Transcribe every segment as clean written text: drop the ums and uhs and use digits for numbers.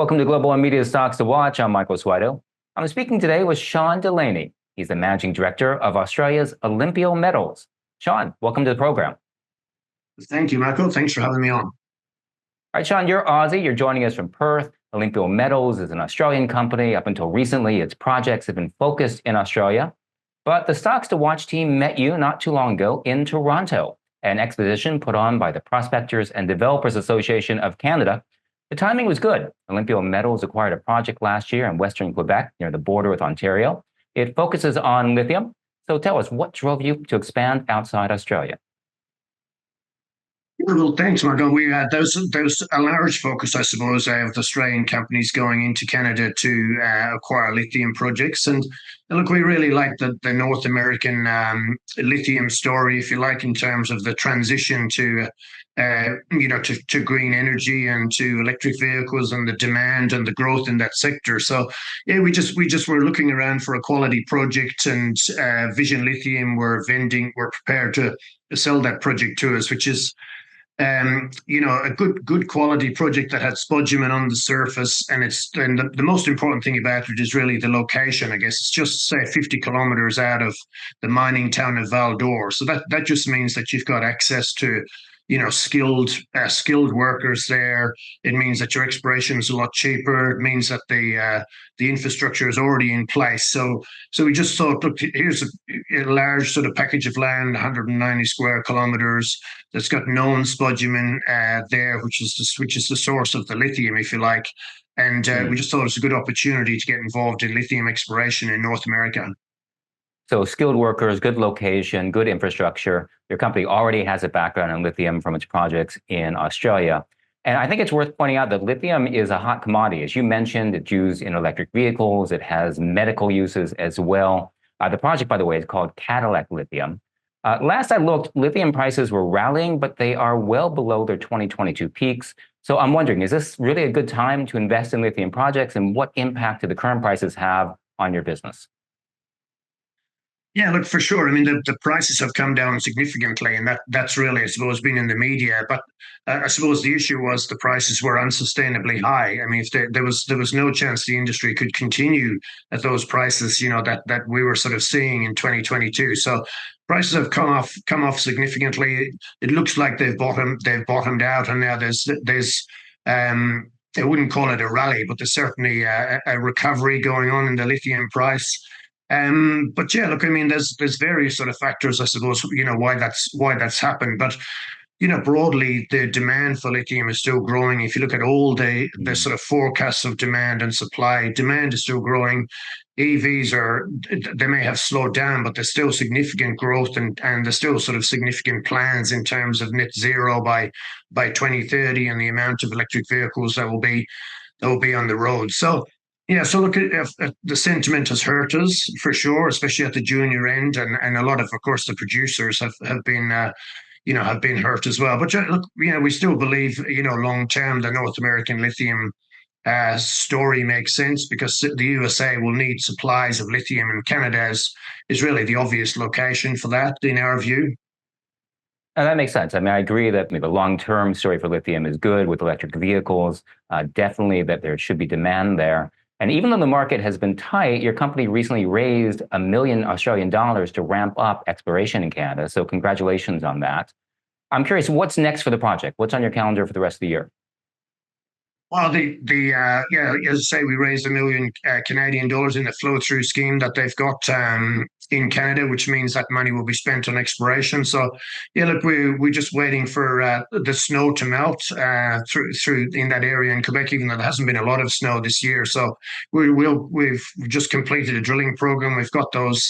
Welcome to Global and Media Stocks to Watch. I'm Michael Swido. I'm speaking today with Sean Delaney. He's the Managing Director of Australia's Olympio Metals. Sean, welcome to the program. Thank you, Michael. Thanks for having me on. All right, Sean, you're Aussie. You're joining us from Perth. Olympio Metals is an Australian company. Up until recently, its projects have been focused in Australia. But the Stocks to Watch team met you not too long ago in Toronto, an exposition put on by the Prospectors and Developers Association of Canada. The timing was good. Olympio Metals acquired a project last year in Western Quebec near the border with Ontario. It focuses on lithium. So tell us, what drove you to expand outside Australia? Well, thanks, Michael. There's a large focus, I suppose, of Australian companies going into Canada to acquire lithium projects. And look, we really like the North American lithium story, if you like, in terms of the transition to green energy and to electric vehicles and the demand and the growth in that sector. So yeah, we just were looking around for a quality project, and Vision Lithium were prepared to sell that project to us, which is a good quality project that had spodumene on the surface, and the most important thing about it is really the location. I guess it's just say 50 kilometers out of the mining town of Val-d'Or, so that just means that you've got access to skilled workers there. It means that your exploration is a lot cheaper. It means that the infrastructure is already in place. So we just thought, look, here's a large sort of package of land, 190 square kilometers, that's got known spodumene there, which is the source of the lithium, if you like. And we just thought it was a good opportunity to get involved in lithium exploration in North America. So skilled workers, good location, good infrastructure. Your company already has a background in lithium from its projects in Australia. And I think it's worth pointing out that lithium is a hot commodity. As you mentioned, it's used in electric vehicles. It has medical uses as well. The project, by the way, is called Cadillac Lithium. Last I looked, lithium prices were rallying, but they are well below their 2022 peaks. So I'm wondering, is this really a good time to invest in lithium projects, and what impact do the current prices have on your business? Yeah, look, for sure. I mean, the prices have come down significantly, and that's really, I suppose, been in the media. But I suppose the issue was the prices were unsustainably high. I mean, if there was no chance the industry could continue at those prices, that we were sort of seeing in 2022. So prices have come off significantly. It looks like they've bottomed out, and now there's I wouldn't call it a rally, but there's certainly a recovery going on in the lithium price. But yeah, look, I mean, there's various sort of factors, I suppose, why that's happened. But broadly, the demand for lithium is still growing. If you look at all the sort of forecasts of demand and supply, demand is still growing. They may have slowed down, but there's still significant growth, and there's still sort of significant plans in terms of net zero by 2030, and the amount of electric vehicles that will be on the road. So yeah, so look, the sentiment has hurt us for sure, especially at the junior end, and a lot of course, the producers have been hurt as well. But look, we still believe, long term, the North American lithium story makes sense, because the USA will need supplies of lithium, and Canada is really the obvious location for that, in our view. And that makes sense. I mean, I agree that the long-term story for lithium is good with electric vehicles. Definitely that there should be demand there. And even though the market has been tight, your company recently raised $1 million Australian to ramp up exploration in Canada. So congratulations on that. I'm curious, what's next for the project? What's on your calendar for the rest of the year? Well, as I say, we raised $1 million Canadian dollars in the flow-through scheme that they've got in Canada, which means that money will be spent on exploration. So, yeah, look, we're just waiting for the snow to melt through in that area in Quebec, even though there hasn't been a lot of snow this year. So we've just completed a drilling program. We've got those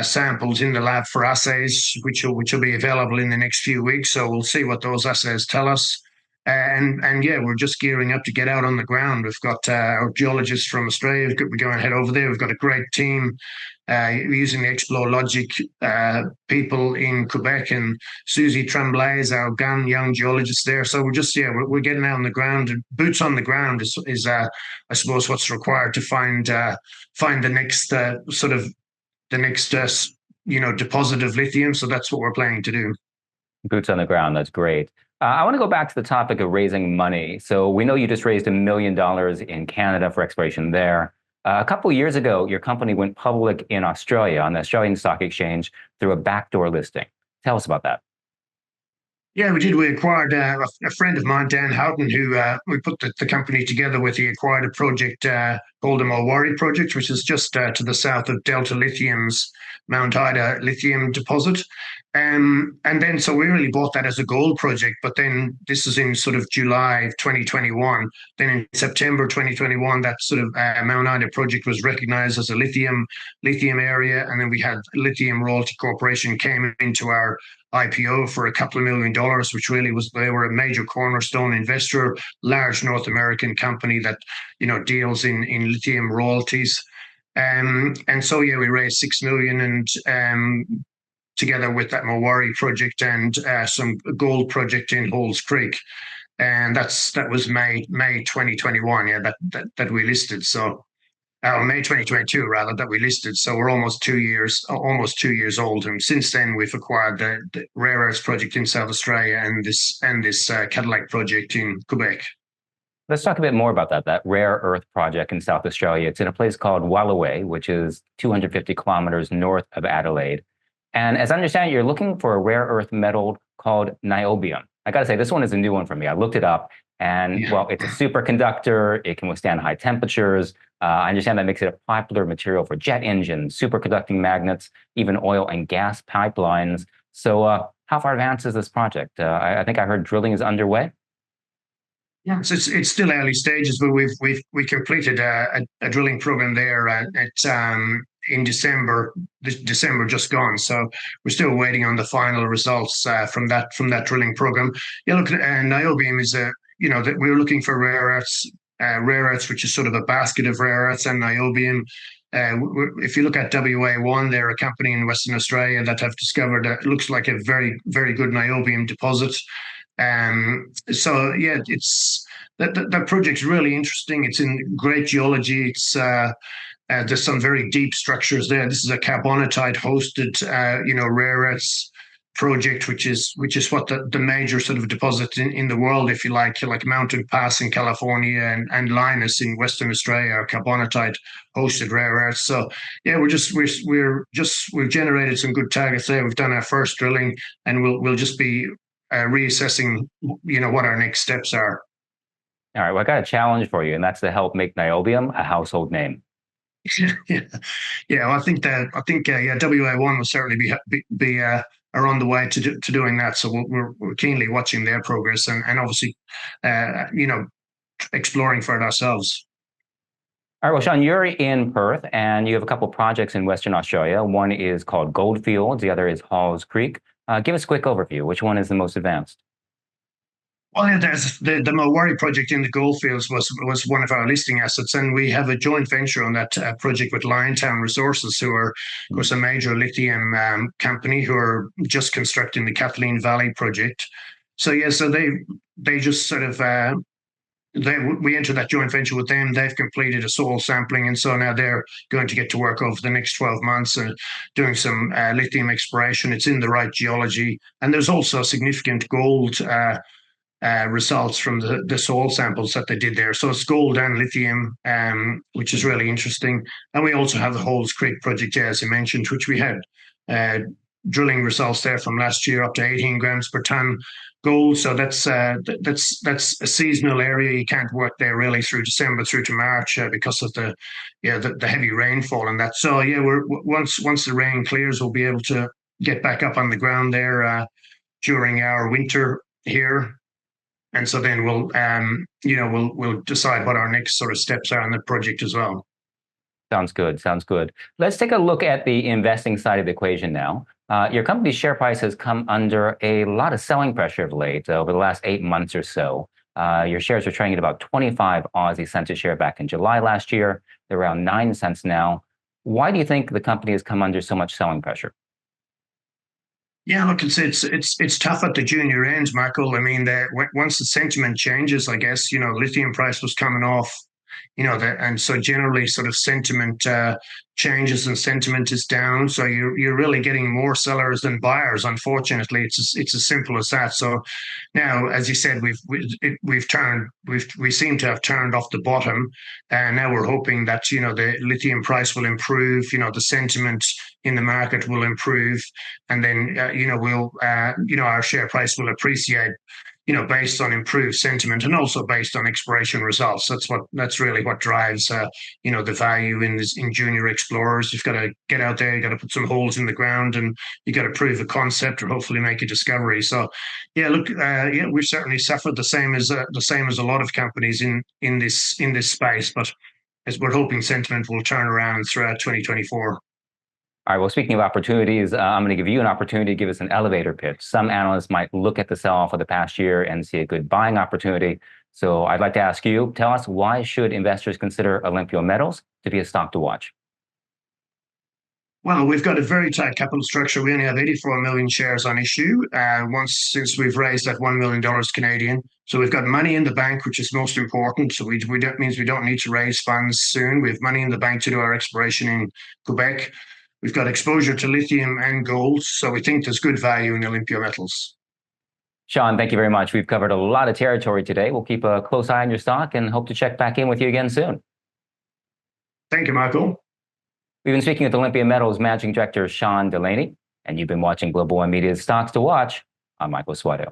samples in the lab for assays, which will be available in the next few weeks. So we'll see what those assays tell us. And yeah, we're just gearing up to get out on the ground. We've got our geologists from Australia. We're going to head over there. We've got a great team using the Explologic people in Quebec, and Susie Tremblay is our young geologist there. So we're getting out on the ground. Boots on the ground is I suppose what's required to find the next deposit of lithium. So that's what we're planning to do. Boots on the ground, that's great. I want to go back to the topic of raising money. So we know you just raised $1 million in Canada for exploration there. A couple of years ago, your company went public in Australia on the Australian Stock Exchange through a backdoor listing. Tell us about that. Yeah, we did. We acquired a friend of mine, Dan Houghton, who we put the company together with. He acquired a project called the OLY Project, which is just to the south of Delta Lithium's Mount Ida lithium deposit. And then, so we really bought that as a gold project. But then this is in sort of July of 2021. Then in September 2021, that sort of Mount Ida project was recognized as a lithium area. And then we had Lithium Royalty Corporation came into our IPO for a couple of $1 million, which really was, they were a major cornerstone investor, large North American company that, deals in lithium royalties. And so, yeah, we raised 6 million and together with that Mawari project and some gold project in Halls Creek. And that was May 2021, yeah, that we listed. So May 2022 rather, that we listed. So we're almost 2 years old, and since then we've acquired the rare earths project in South Australia and this Cadillac project in Quebec. Let's talk a bit more about that rare earth project in South Australia. It's in a place called OLY, which is 250 kilometers north of Adelaide. And as I understand it, you're looking for a rare earth metal called niobium. I got to say, this one is a new one for me. I looked it up, and well, it's a superconductor. It can withstand high temperatures. I understand that makes it a popular material for jet engines, superconducting magnets, even oil and gas pipelines. So how far advanced is this project? I think I heard drilling is underway. Yeah, so it's still early stages, but we completed a drilling program there in December just gone. So we're still waiting on the final results from that drilling program. Yeah, look, niobium is that we're looking for rare earths, which is sort of a basket of rare earths, and niobium. If you look at WA1, they're a company in Western Australia that have discovered it looks like a very, very good niobium deposit. So yeah, it's that project's really interesting. It's in great geology. It's there's some very deep structures there. This is a carbonatite hosted, rare earths project, which is what the major sort of deposits in the world, if you like Mountain Pass in California and Linus in Western Australia, are carbonatite hosted rare earths. So yeah, we've generated some good targets there. We've done our first drilling, and we'll just be reassessing, what our next steps are. All right, well, I got a challenge for you, and that's to help make niobium a household name. yeah, well, I think WA1 will certainly be are on the way to doing that. So we're keenly watching their progress and obviously, exploring for it ourselves. All right, well, Sean, you're in Perth, and you have a couple of projects in Western Australia. One is called Goldfields, the other is Halls Creek. Give us a quick overview. Which one is the most advanced? Well, yeah, there's the Mawari project in the Goldfields was one of our listing assets, and we have a joint venture on that project with Liontown Resources, who are, of course, a major lithium company who are just constructing the Kathleen Valley project. So yeah, so they just sort of we entered that joint venture with them. They've completed a soil sampling, and so now they're going to get to work over the next 12 months and doing some lithium exploration. It's in the right geology, and there's also significant gold results from the soil samples that they did there. So it's gold and lithium, which is really interesting. And we also have the Halls Creek project, as I mentioned, which we had drilling results there from last year, up to 18 grams per ton gold. So that's a seasonal area. You can't work there really through December through to March because of the heavy rainfall and that. So yeah, once the rain clears, we'll be able to get back up on the ground there during our winter here. And so then we'll decide what our next sort of steps are on the project as well. Sounds good. Sounds good. Let's take a look at the investing side of the equation now. Your company's share price has come under a lot of selling pressure of late over the last 8 months or so. Your shares are trading at about 25 Aussie cents a share back in July last year. They're around 9 cents now. Why do you think the company has come under so much selling pressure? Yeah, look, it's tough at the junior end, Michael. I mean, once the sentiment changes, I guess, lithium price was coming off and so generally sort of sentiment changes and sentiment is down. So you're really getting more sellers than buyers. Unfortunately, it's as simple as that. So now, as you said, we seem to have turned off the bottom, and now we're hoping that the lithium price will improve. The sentiment in the market will improve, and then our share price will appreciate. Based on improved sentiment and also based on exploration results. That's really what drives, the value in junior explorers. You've got to get out there, you got to put some holes in the ground, and you got to prove a concept or hopefully make a discovery. So, yeah, look, we've certainly suffered the same as a lot of companies in this space, but as we're hoping sentiment will turn around throughout 2024. All right, well, speaking of opportunities, I'm going to give you an opportunity to give us an elevator pitch. Some analysts might look at the sell-off of the past year and see a good buying opportunity. So I'd like to ask you, tell us, why should investors consider Olympio Metals to be a stock to watch? Well, we've got a very tight capital structure. We only have 84 million shares on issue since we've raised that $1 million Canadian. So we've got money in the bank, which is most important. So that means we don't need to raise funds soon. We have money in the bank to do our exploration in Quebec. We've got exposure to lithium and gold, so we think there's good value in Olympio Metals. Sean, thank you very much. We've covered a lot of territory today. We'll keep a close eye on your stock and hope to check back in with you again soon. Thank you, Michael. We've been speaking with Olympio Metals Managing Director Sean Delaney, and you've been watching Global One Media's Stocks to Watch. I'm Michael Suarez.